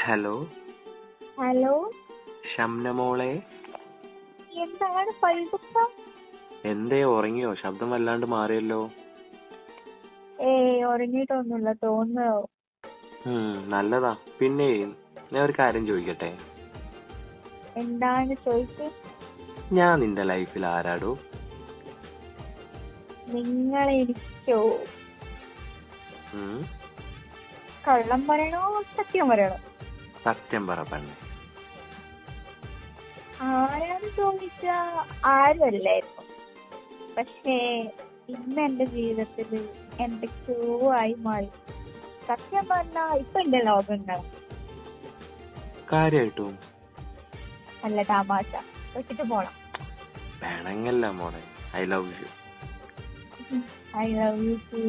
Hello hello, Shamna മോളെ, എന്താണ് പഴുതുപ്പ? എന്തേ ഉറങ്ങിയോ? ശബ്ദം വല്ലാണ്ട് മാറിയല്ലോ. ഉറങ്ങിയിട്ടൊന്നുമില്ല, തോന്നുന്നോ? നല്ലതാ. പിന്നെ ഞാൻ ഒരു കാര്യം ചോദിക്കട്ടെ? എന്താണ് ചോദിച്ചേ? ഞാൻ നിന്റെ ലൈഫിൽ ആരാടോ? നിങ്ങൾ എനിക്കോ? ഉം, കള്ളം പറയണോ സത്യം പറയണോ? സത്യം പറ പെണ്ണെ. ആരാന്ന് ചോദിച്ചാ ആരുമല്ലായിരുന്നു. പക്ഷേ ഇന്ന് എന്റെ ജീവിതത്തില് എന്തൊക്കെയോ ആയി മാറി. സത്യം പറഞ്ഞാ ഇപ്പൊ എന്റെ ലോകങ്ങളാണ്. കാര്യായിട്ടും? നല്ല തമാശ വെച്ചിട്ട് പോണം. വേണമെങ്കല്ല മോളെ. I love you. I love you to.